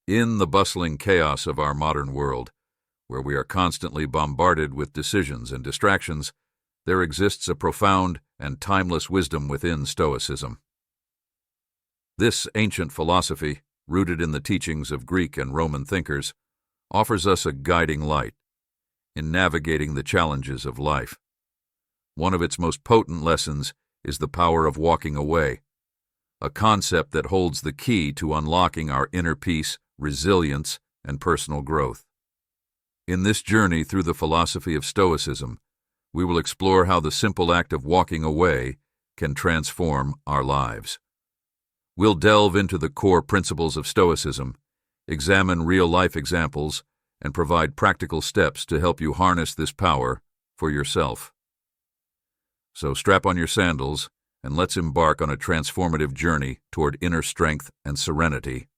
In the bustling chaos of our modern world, where we are constantly bombarded with decisions and distractions, there exists a profound and timeless wisdom within Stoicism. This ancient philosophy, rooted in the teachings of Greek and Roman thinkers, offers us a guiding light in navigating the challenges of life. One of its most potent lessons is the power of walking away, a concept that holds the key to unlocking our inner peace, resilience, and personal growth. In this journey through the philosophy of Stoicism, we will explore how the simple act of walking away can transform our lives. We'll delve into the core principles of Stoicism, examine real-life examples, and provide practical steps to help you harness this power for yourself. So strap on your sandals and let's embark on a transformative journey toward inner strength and serenity.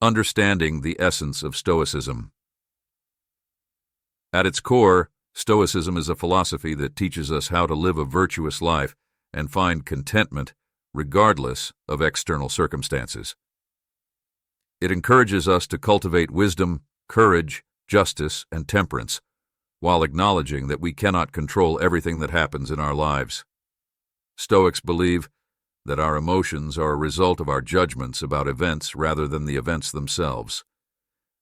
Understanding the essence of Stoicism. At its core, Stoicism is a philosophy that teaches us how to live a virtuous life and find contentment regardless of external circumstances. It encourages us to cultivate wisdom, courage, justice, and temperance, while acknowledging that we cannot control everything that happens in our lives. Stoics believe that our emotions are a result of our judgments about events rather than the events themselves.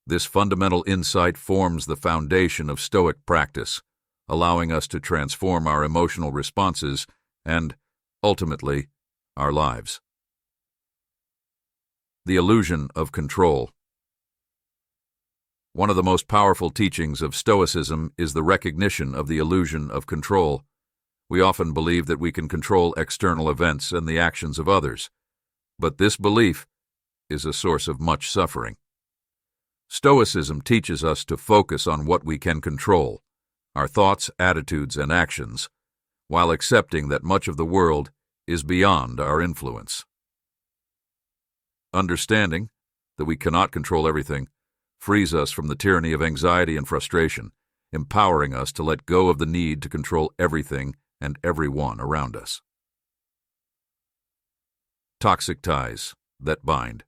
This fundamental insight forms the foundation of Stoic practice, allowing us to transform our emotional responses and, ultimately, our lives. The illusion of control. One of the most powerful teachings of Stoicism is the recognition of the illusion of control. We often believe that we can control external events and the actions of others, but this belief is a source of much suffering. Stoicism teaches us to focus on what we can control, our thoughts, attitudes, and actions, while accepting that much of the world is beyond our influence. Understanding that we cannot control everything frees us from the tyranny of anxiety and frustration, empowering us to let go of the need to control everything and everyone around us. Toxic ties that bind.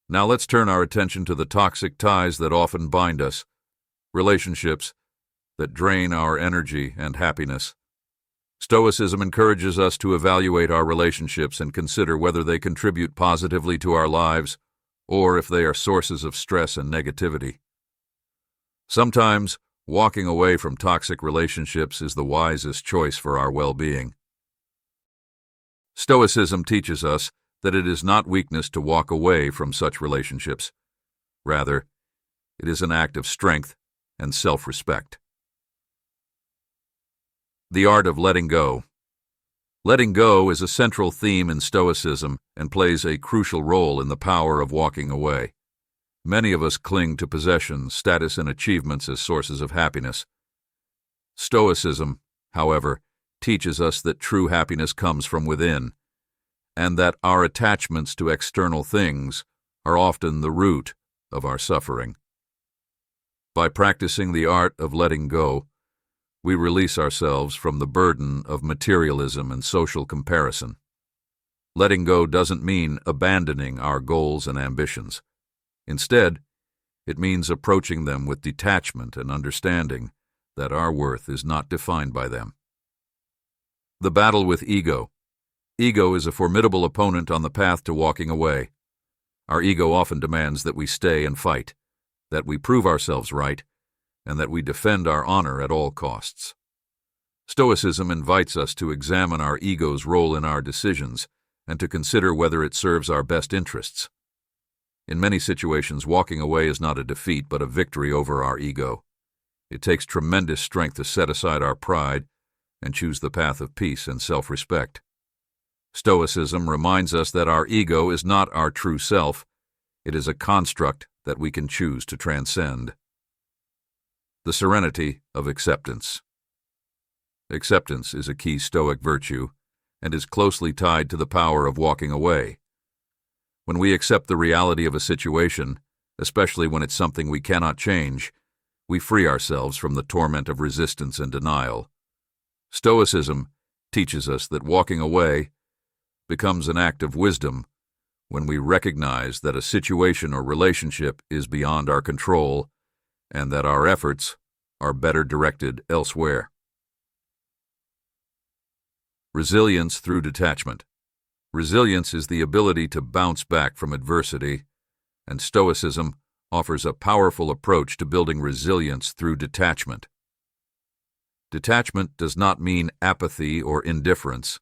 Now let's turn our attention to the toxic ties that often bind us, relationships that drain our energy and happiness. Stoicism encourages us to evaluate our relationships and consider whether they contribute positively to our lives or if they are sources of stress and negativity. Sometimes, walking away from toxic relationships is the wisest choice for our well-being. Stoicism teaches us that it is not weakness to walk away from such relationships. Rather, it is an act of strength and self-respect. The art of letting go. Letting go is a central theme in Stoicism and plays a crucial role in the power of walking away. Many of us cling to possessions, status, and achievements as sources of happiness. Stoicism, however, teaches us that true happiness comes from within, and that our attachments to external things are often the root of our suffering. By practicing the art of letting go, we release ourselves from the burden of materialism and social comparison. Letting go doesn't mean abandoning our goals and ambitions. Instead, it means approaching them with detachment and understanding that our worth is not defined by them. The battle with ego. Ego is a formidable opponent on the path to walking away. Our ego often demands that we stay and fight, that we prove ourselves right, and that we defend our honor at all costs. Stoicism invites us to examine our ego's role in our decisions and to consider whether it serves our best interests. In many situations, walking away is not a defeat but a victory over our ego. It takes tremendous strength to set aside our pride and choose the path of peace and self-respect. Stoicism reminds us that our ego is not our true self. It is a construct that we can choose to transcend. The serenity of acceptance. Acceptance is a key Stoic virtue and is closely tied to the power of walking away. When we accept the reality of a situation, especially when it's something we cannot change, we free ourselves from the torment of resistance and denial. Stoicism teaches us that walking away becomes an act of wisdom when we recognize that a situation or relationship is beyond our control and that our efforts are better directed elsewhere. Resilience through detachment. Resilience is the ability to bounce back from adversity, and Stoicism offers a powerful approach to building resilience through detachment. Detachment does not mean apathy or indifference.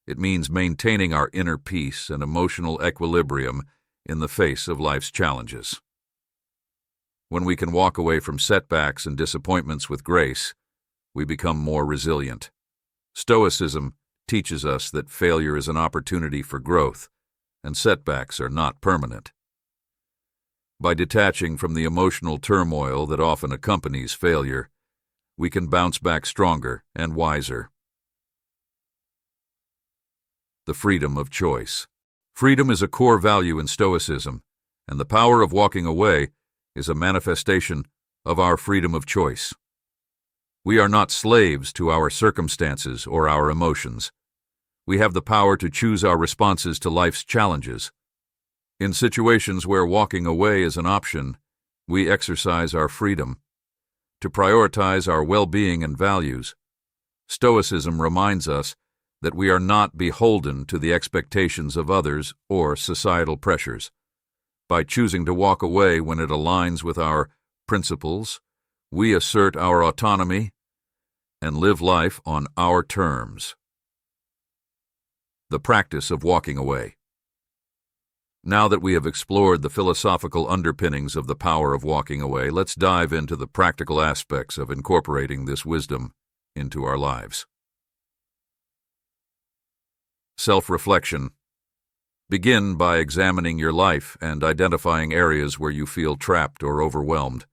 It means maintaining our inner peace and emotional equilibrium in the face of life's challenges. When we can walk away from setbacks and disappointments with grace, we become more resilient. Stoicism teaches us that failure is an opportunity for growth, and setbacks are not permanent. By detaching from the emotional turmoil that often accompanies failure, we can bounce back stronger and wiser. The freedom of choice. Freedom is a core value in Stoicism, and the power of walking away is a manifestation of our freedom of choice. We are not slaves to our circumstances or our emotions. We have the power to choose our responses to life's challenges. In situations where walking away is an option, we exercise our freedom to prioritize our well-being and values. Stoicism reminds us that we are not beholden to the expectations of others or societal pressures. By choosing to walk away when it aligns with our principles, we assert our autonomy and live life on our terms. The practice of walking away. Now that we have explored the philosophical underpinnings of the power of walking away, let's dive into the practical aspects of incorporating this wisdom into our lives. Self-reflection. Begin by examining your life and identifying areas where you feel trapped or overwhelmed.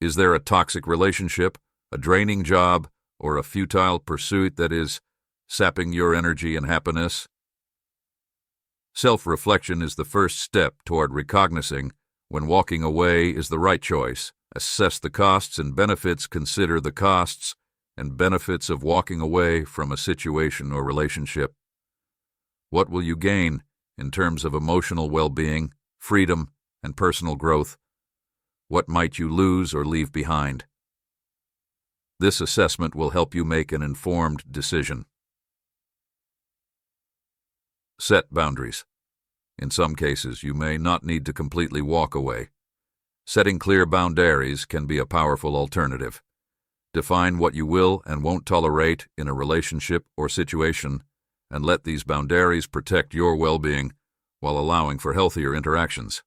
Is there a toxic relationship, a draining job, or a futile pursuit that is sapping your energy and happiness? Self-reflection is the first step toward recognizing when walking away is the right choice. Assess the costs and benefits. Consider the costs and benefits of walking away from a situation or relationship. What will you gain in terms of emotional well-being, freedom, and personal growth? What might you lose or leave behind? This assessment will help you make an informed decision. Set boundaries. In some cases, you may not need to completely walk away. Setting clear boundaries can be a powerful alternative. Define what you will and won't tolerate in a relationship or situation, and let these boundaries protect your well-being while allowing for healthier interactions.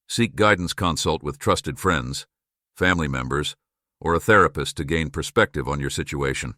Seek guidance. Consult with trusted friends, family members, or a therapist to gain perspective on your situation.